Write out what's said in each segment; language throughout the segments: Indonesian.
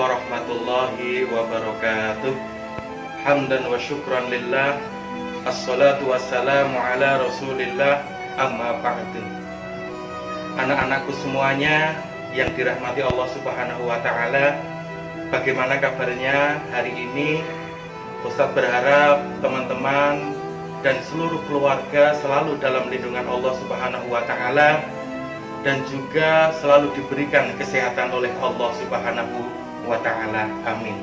warahmatullahi wabarakatuh. Hamdan wa syukran lillah. Assalatu wassalamu ala rasulillah. Amma ba'du. Anak-anakku semuanya yang dirahmati Allah Subhanahu wa ta'ala, bagaimana kabarnya hari ini? Ustadz berharap teman-teman dan seluruh keluarga selalu dalam lindungan Allah Subhanahu wa ta'ala, dan juga selalu diberikan kesehatan oleh Allah Subhanahu wa ta'ala. Amin.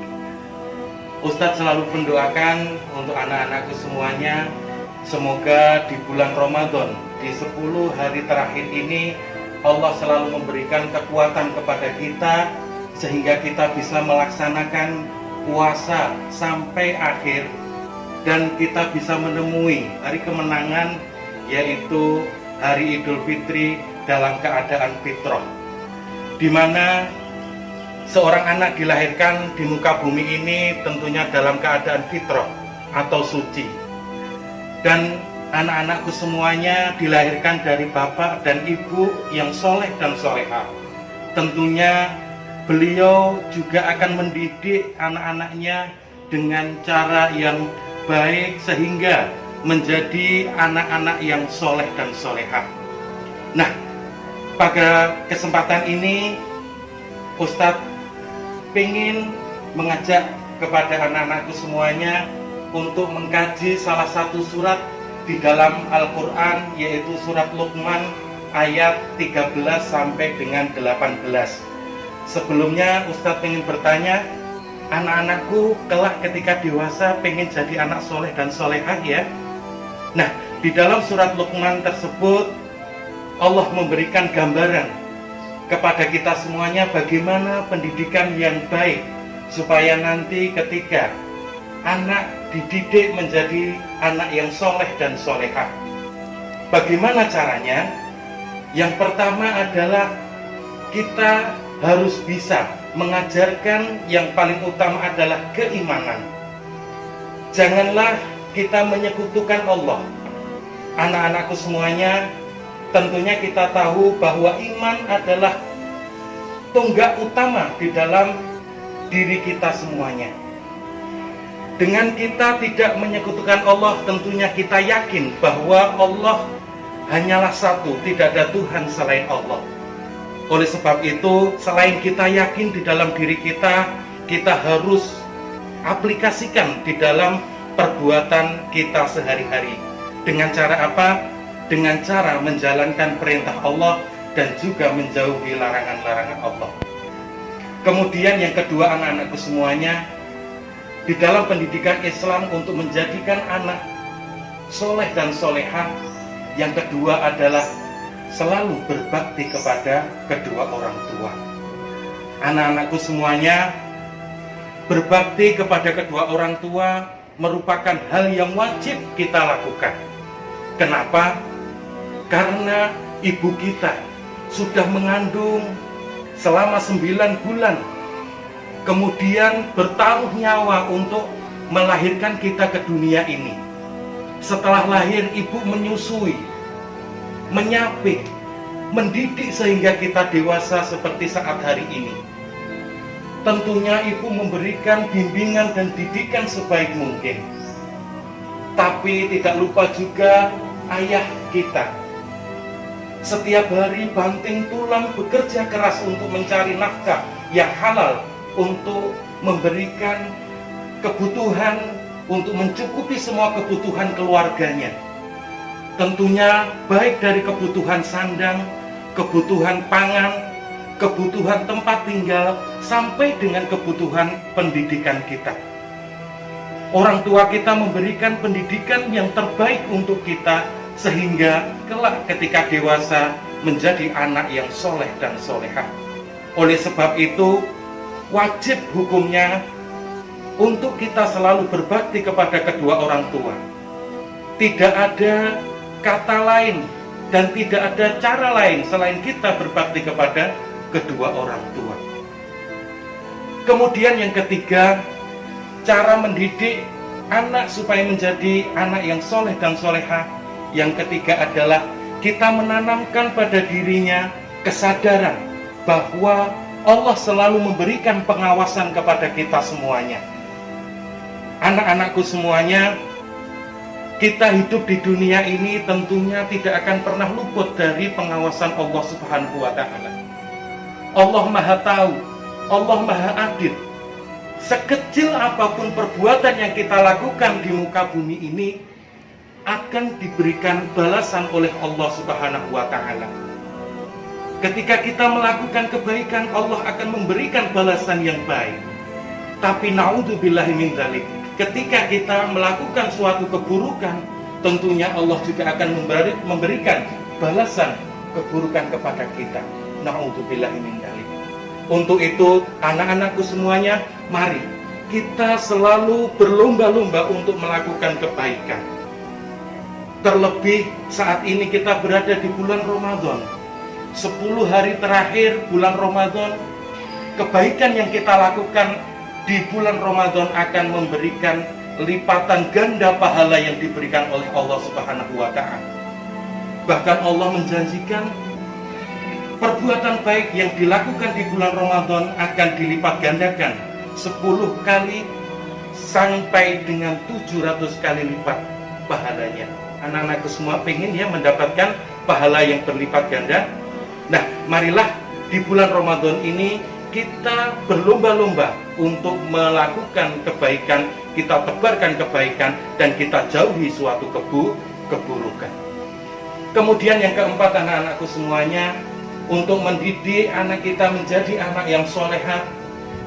Ustadz selalu mendoakan untuk anak-anakku semuanya, semoga di bulan Ramadan, di 10 hari terakhir ini, Allah selalu memberikan kekuatan kepada kita sehingga kita bisa melaksanakan puasa sampai akhir, dan kita bisa menemui hari kemenangan, yaitu hari Idul Fitri dalam keadaan fitrah, di mana seorang anak dilahirkan di muka bumi ini tentunya dalam keadaan fitrah atau suci. Dan anak-anakku semuanya dilahirkan dari bapak dan ibu yang soleh dan solehah. Tentunya beliau juga akan mendidik anak-anaknya dengan cara yang baik sehingga menjadi anak-anak yang soleh dan solehah. Nah, pada kesempatan ini Ustadz ingin mengajak kepada anak-anakku semuanya untuk mengkaji salah satu surat di dalam Al-Quran, yaitu surat Luqman ayat 13 sampai dengan 18. Sebelumnya Ustadz ingin bertanya, anak-anakku kelak ketika dewasa pengen jadi anak soleh dan solehah ya? Nah, di dalam surat Luqman tersebut Allah memberikan gambaran kepada kita semuanya bagaimana pendidikan yang baik supaya nanti ketika anak dididik menjadi anak yang soleh dan solehah. Bagaimana caranya? Yang pertama adalah kita harus bisa mengajarkan yang paling utama adalah keimanan. Janganlah kita menyekutukan Allah. Anak-anakku semuanya, tentunya kita tahu bahwa iman adalah tonggak utama di dalam diri kita semuanya. Dengan kita tidak menyekutukan Allah, tentunya kita yakin bahwa Allah hanyalah satu, tidak ada Tuhan selain Allah. Oleh sebab itu, selain kita yakin di dalam diri kita, kita harus aplikasikan di dalam perbuatan kita sehari-hari. Dengan cara apa? Dengan cara menjalankan perintah Allah dan juga menjauhi larangan-larangan Allah. Kemudian yang kedua, anak-anakku semuanya, di dalam pendidikan Islam untuk menjadikan anak soleh dan solehah, yang kedua adalah selalu berbakti kepada kedua orang tua. Anak-anakku semuanya, berbakti kepada kedua orang tua merupakan hal yang wajib kita lakukan. Kenapa? Karena ibu kita sudah mengandung selama 9 bulan, kemudian bertaruh nyawa untuk melahirkan kita ke dunia ini. Setelah lahir, ibu menyusui, menyapih, mendidik sehingga kita dewasa seperti saat hari ini. Tentunya ibu memberikan bimbingan dan didikan sebaik mungkin. Tapi tidak lupa juga ayah kita. Setiap hari banting tulang bekerja keras untuk mencari nafkah yang halal, untuk memberikan kebutuhan, untuk mencukupi semua kebutuhan keluarganya. Tentunya baik dari kebutuhan sandang, kebutuhan pangan, kebutuhan tempat tinggal, sampai dengan kebutuhan pendidikan kita. Orang tua kita memberikan pendidikan yang terbaik untuk kita, sehingga kelak ketika dewasa menjadi anak yang soleh dan solehah. Oleh sebab itu, wajib hukumnya untuk kita selalu berbakti kepada kedua orang tua. Tidak ada kata lain dan tidak ada cara lain selain kita berbakti kepada kedua orang tua. Kemudian yang ketiga, cara mendidik anak supaya menjadi anak yang soleh dan solehah. Yang ketiga adalah kita menanamkan pada dirinya kesadaran bahwa Allah selalu memberikan pengawasan kepada kita semuanya. Anak-anakku semuanya, kita hidup di dunia ini tentunya tidak akan pernah luput dari pengawasan Allah Subhanahu wa Ta'ala. Allah Maha Tahu, Allah Maha Adil. Sekecil apapun perbuatan yang kita lakukan di muka bumi ini akan diberikan balasan oleh Allah Subhanahu wa Ta'ala. Ketika kita melakukan kebaikan, Allah akan memberikan balasan yang baik. Tapi naudzubillahi min dzalik, ketika kita melakukan suatu keburukan, tentunya Allah juga akan memberikan balasan keburukan kepada kita. Naudzubillahi min dzalik. Untuk itu, anak-anakku semuanya, mari kita selalu berlomba-lomba untuk melakukan kebaikan. Terlebih saat ini kita berada di bulan Ramadan. 10 hari terakhir bulan Ramadan, kebaikan yang kita lakukan di bulan Ramadan akan memberikan lipatan ganda pahala yang diberikan oleh Allah Subhanahu wa Ta'ala. Bahkan Allah menjanjikan perbuatan baik yang dilakukan di bulan Ramadan akan dilipat gandakan 10 kali sampai dengan 700 kali lipat pahalanya. Anak-anakku semua pengen ya mendapatkan pahala yang berlipat ganda. Nah, marilah di bulan Ramadan ini kita berlomba-lomba untuk melakukan kebaikan, kita tebarkan kebaikan, dan kita jauhi suatu keburukan. Kemudian yang keempat, anak-anakku semuanya, untuk mendidik anak kita menjadi anak yang solehah,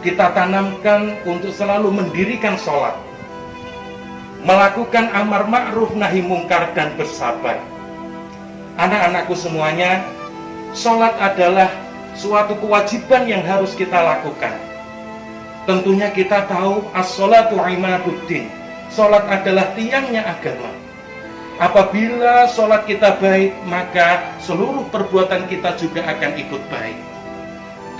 kita tanamkan untuk selalu mendirikan sholat, melakukan amar ma'ruf nahi mungkar, dan bersabar. Anak-anakku semuanya, sholat adalah suatu kewajiban yang harus kita lakukan. Tentunya kita tahu as-sholatu imaduddin, sholat adalah tiangnya agama. Apabila sholat kita baik, maka seluruh perbuatan kita juga akan ikut baik.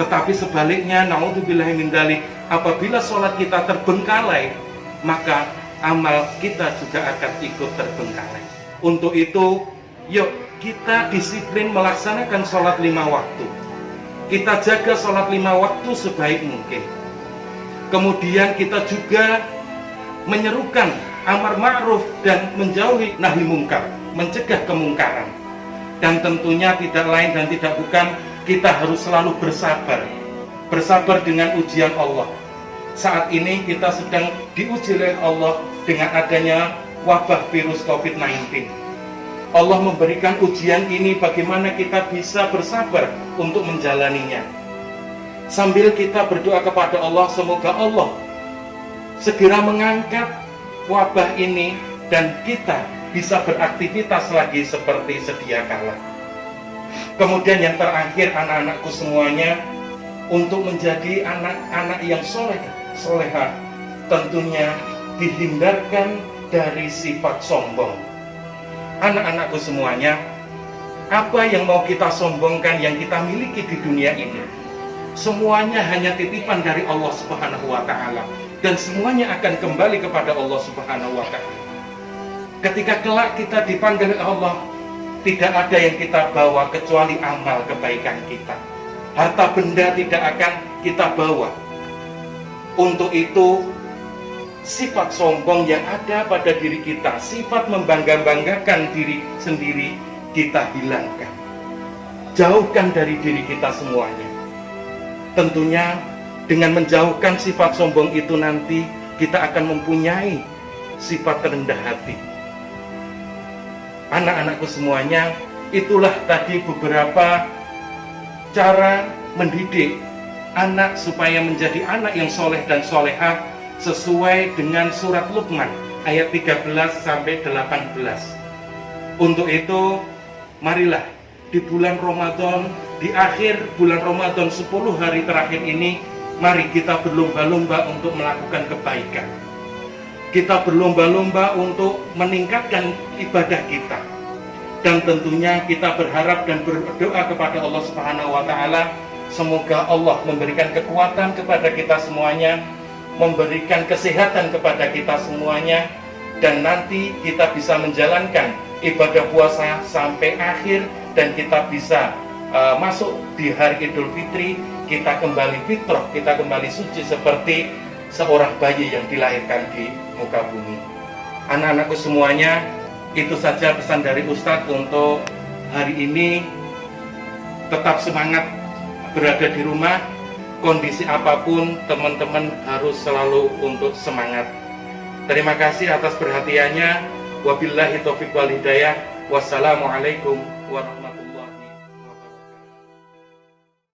Tetapi sebaliknya, naudzubillahi min dzalik, apabila sholat kita terbengkalai, maka amal kita juga akan ikut terbengkalai. Untuk itu, yuk kita disiplin melaksanakan sholat 5 waktu. Kita jaga sholat 5 waktu sebaik mungkin. Kemudian kita juga menyerukan amar ma'ruf dan menjauhi nahi mungkar, mencegah kemungkaran. Dan tentunya tidak lain dan tidak bukan, kita harus selalu bersabar. Bersabar dengan ujian Allah. Saat ini kita sedang diuji oleh Allah dengan adanya wabah virus COVID-19. Allah memberikan ujian ini bagaimana kita bisa bersabar untuk menjalaninya. Sambil kita berdoa kepada Allah, semoga Allah segera mengangkat wabah ini dan kita bisa beraktivitas lagi seperti sedia kala. Kemudian yang terakhir, anak-anakku semuanya, untuk menjadi anak-anak yang solehah, tentunya dihindarkan dari sifat sombong. Anak-anakku semuanya, apa yang mau kita sombongkan yang kita miliki di dunia ini, semuanya hanya titipan dari Allah Subhanahu wa Ta'ala, dan semuanya akan kembali kepada Allah Subhanahu wa Ta'ala. Ketika kelak kita dipanggil oleh Allah, tidak ada yang kita bawa kecuali amal kebaikan kita. Harta benda tidak akan kita bawa. Untuk itu, sifat sombong yang ada pada diri kita, sifat membangga-banggakan diri sendiri, kita hilangkan. Jauhkan dari diri kita semuanya. Tentunya dengan menjauhkan sifat sombong itu nanti kita akan mempunyai sifat rendah hati. Anak-anakku semuanya, itulah tadi beberapa cara mendidik anak supaya menjadi anak yang soleh dan solehah sesuai dengan surat Luqman ayat 13 sampai 18. Untuk itu, marilah di bulan Ramadan, di akhir bulan Ramadan 10 hari terakhir ini, mari kita berlomba-lomba untuk melakukan kebaikan. Kita berlomba-lomba untuk meningkatkan ibadah kita. Dan tentunya kita berharap dan berdoa kepada Allah Subhanahu wa Ta'ala, semoga Allah memberikan kekuatan kepada kita semuanya, memberikan kesehatan kepada kita semuanya, dan nanti kita bisa menjalankan ibadah puasa sampai akhir, dan kita bisa masuk di hari Idul Fitri kita kembali fitrah, kita kembali suci seperti seorang bayi yang dilahirkan di muka bumi. Anak-anakku semuanya, itu saja pesan dari Ustadz untuk hari ini. Tetap semangat berada di rumah, kondisi apapun teman-teman harus selalu untuk semangat. Terima kasih atas perhatiannya. Wabillahi taufiq wal hidayah. Wassalamualaikum warahmatullahi wabarakatuh.